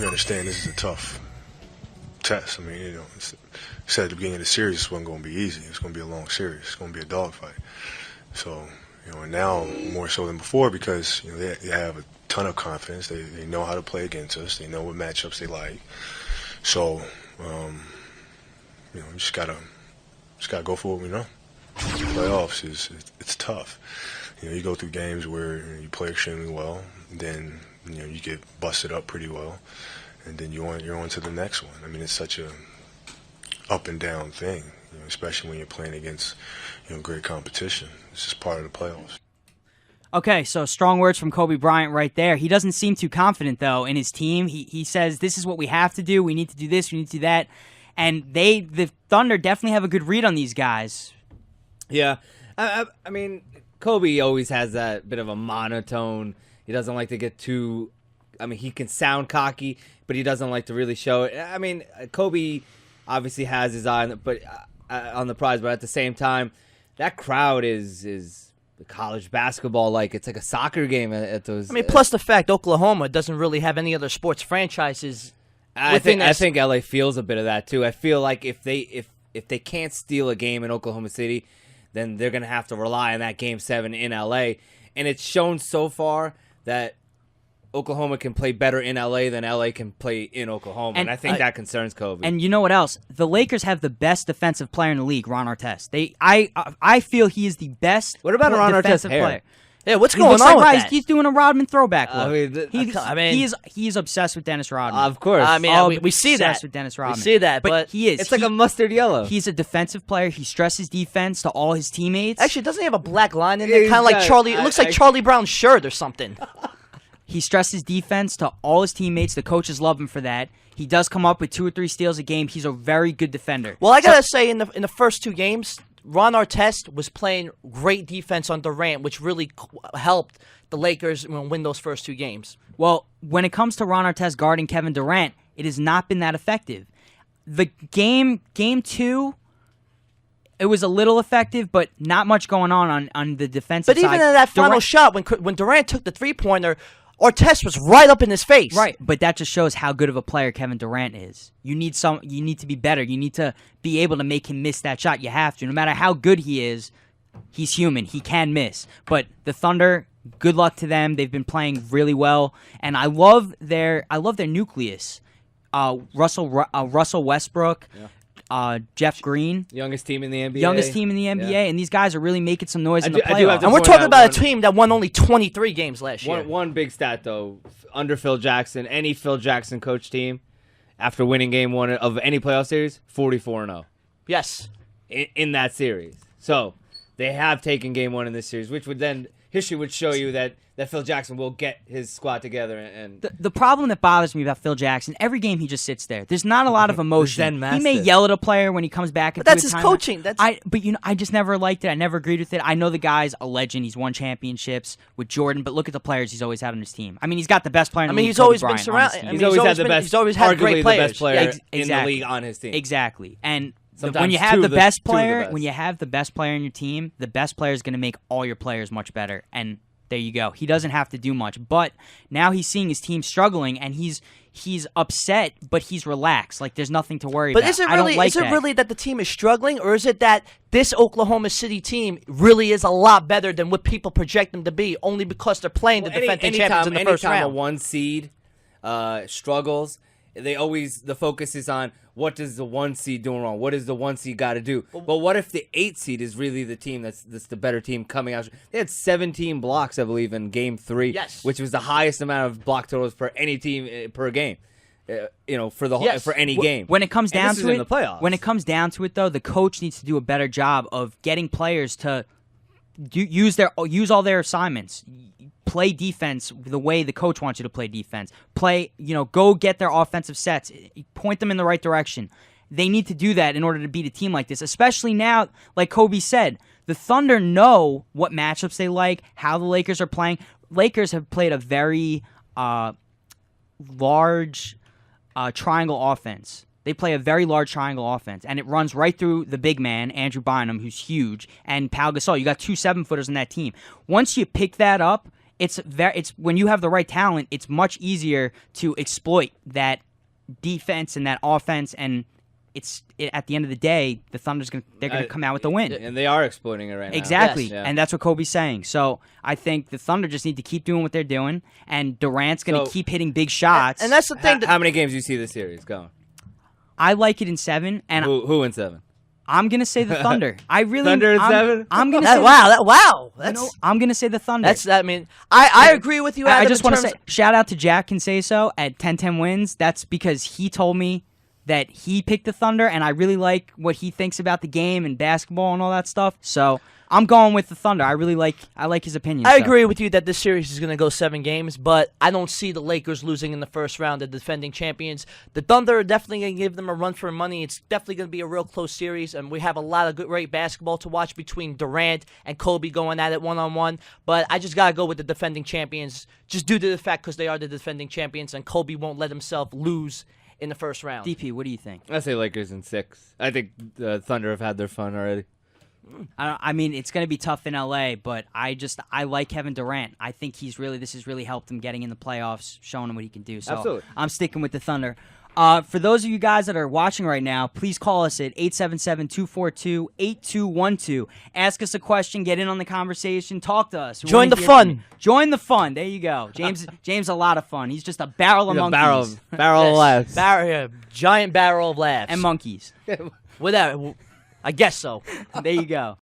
you understand this is a tough test. I mean, you know, said at the beginning of the series this wasn't going to be easy. It's going to be a long series. It's going to be a dogfight. So, you know, and now more so than before because, you know, they have a ton of confidence. They know how to play against us. They know what matchups they like. So, you know, just gotta go for what we know. Playoffs it's tough. You know, you go through games where you play extremely well, then you know you get busted up pretty well, and then you're on to the next one. I mean, it's such a up and down thing, you know, especially when you're playing against, you know, great competition. It's just part of the playoffs. Okay, so strong words from Kobe Bryant right there. He doesn't seem too confident, though, in his team. He says, this is what we have to do. We need to do this. We need to do that. And the Thunder definitely have a good read on these guys. Yeah. I mean, Kobe always has that bit of a monotone. He doesn't like to get too... I mean, he can sound cocky, but he doesn't like to really show it. I mean, Kobe obviously has his eye on the prize, but at the same time, that crowd is college basketball like. It's like a soccer game at those. I mean, plus the fact Oklahoma doesn't really have any other sports franchises. I think LA feels a bit of that too. I feel like if they can't steal a game in Oklahoma City, then they're gonna have to rely on that Game 7 in LA. And it's shown so far that Oklahoma can play better in LA than LA can play in Oklahoma, and I think that concerns Kobe. And you know what else? The Lakers have the best defensive player in the league, Ron Artest. I feel he is the best. What about Ron defensive Artest's hair? player. Yeah, what's going on with that? He's doing a Rodman throwback look. I mean, he's obsessed with Dennis Rodman. Of course. I mean, we see that. Obsessed with Dennis Rodman. We see that, but he is. It's like a mustard yellow. He's a defensive player. He stresses defense to all his teammates. Actually, doesn't he have a black line in there? Kind of like got- Charlie. It looks like Charlie Brown's shirt or something. He stresses defense to all his teammates. The coaches love him for that. He does come up with 2 or 3 steals a game. He's a very good defender. Well, I gotta say, in the first 2 games, Ron Artest was playing great defense on Durant, which really helped the Lakers win those first 2 games. Well, when it comes to Ron Artest guarding Kevin Durant, it has not been that effective. The game 2, it was a little effective, but not much going on the defensive side. But even in that final shot, when Durant took the 3-pointer, Artest was right up in his face. Right, but that just shows how good of a player Kevin Durant is. You need to be better. You need to be able to make him miss that shot. You have to. No matter how good he is, he's human. He can miss. But the Thunder, good luck to them. They've been playing really well, and I love their nucleus. Russell Westbrook. Yeah. Jeff Green, youngest team in the NBA, and these guys are really making some noise in the playoffs. And we're talking about a team that won only 23 games last year. One big stat though, under Phil Jackson, any Phil Jackson coach team, after winning Game 1 of any playoff series, 44-0. Yes, in that series. So they have taken Game 1 in this series, which would then history would show you that Phil Jackson will get his squad together. And the problem that bothers me about Phil Jackson, every game he just sits there. There's not a lot of emotion. He may yell at a player when he comes back. But that's his coaching. But I just never liked it. I never agreed with it. I know the guy's a legend. He's won championships with Jordan, but look at the players he's always had on his team. I mean, he's got the best player in the league. He's always been surrounded. He's always had the best. He's always had great players. The best player in the league on his team. Exactly. And when you have the best player, when you have the best player in your team, the best player is going to make all your players much better. And there you go. He doesn't have to do much, but now he's seeing his team struggling, and he's upset, but he's relaxed. Like there's nothing to worry about. But is it really that the team is struggling, or is it that this Oklahoma City team really is a lot better than what people project them to be, only because they're playing the defending champions in the first round? Anytime a 1 seed struggles, the focus is on what does the 1 seed doing wrong? What does the 1 seed got to do? But what if the 8 seed is really the team that's the better team coming out? They had 17 blocks, I believe, in Game 3, which was the highest amount of block totals for any team per game. For any game. When it comes down to it, in the playoffs. When it comes down to it, though, the coach needs to do a better job of getting players to use all their assignments. Play defense the way the coach wants you to play defense. Go get their offensive sets. Point them in the right direction. They need to do that in order to beat a team like this, especially now, like Kobe said, the Thunder know what matchups they like, how the Lakers are playing. Lakers have played a very large triangle offense. They play a very large triangle offense, and it runs right through the big man, Andrew Bynum, who's huge, and Pau Gasol. You got 2 7-footers in that team. Once you pick that up it's when you have the right talent, it's much easier to exploit that defense and that offense, and at the end of the day, the Thunder's they're gonna come out with the win. And they are exploiting it right now. Exactly, Yes. Yeah. and that's what Kobe's saying. So I think the Thunder just need to keep doing what they're doing, and Durant's gonna keep hitting big shots. And that's the thing. How many games do you see this series going? I like it in 7, and Who in 7? I'm gonna say the Thunder. I really Thunder in 7? I'm gonna say wow. I'm gonna say the Thunder. I agree with you. I Adam, just in want to terms say shout out to Jack Canseso at 10-10 wins. That's because he told me that he picked the Thunder, and I really like what he thinks about the game and basketball and all that stuff. So I'm going with the Thunder. I like his opinion. I agree with you that this series is going to go 7 games, but I don't see the Lakers losing in the first round, the defending champions. The Thunder are definitely going to give them a run for money. It's definitely going to be a real close series, and we have a lot of great basketball to watch between Durant and Kobe going at it one-on-one. But I just got to go with the defending champions, just due to the fact because they are the defending champions, and Kobe won't let himself lose in the first round. DP, what do you think? I say Lakers in 6. I think the Thunder have had their fun already. I mean, it's going to be tough in LA, but I like Kevin Durant. I think this has really helped him getting in the playoffs, showing him what he can do. So Absolutely. I'm sticking with the Thunder. For those of you guys that are watching right now, please call us at 877-242-8212. Ask us a question, get in on the conversation, talk to us. Join the fun. Join the fun. There you go. James a lot of fun. He's just a barrel of monkeys. Barrel of laughs. Giant barrel of laughs. And monkeys. Without, I guess so. There you go.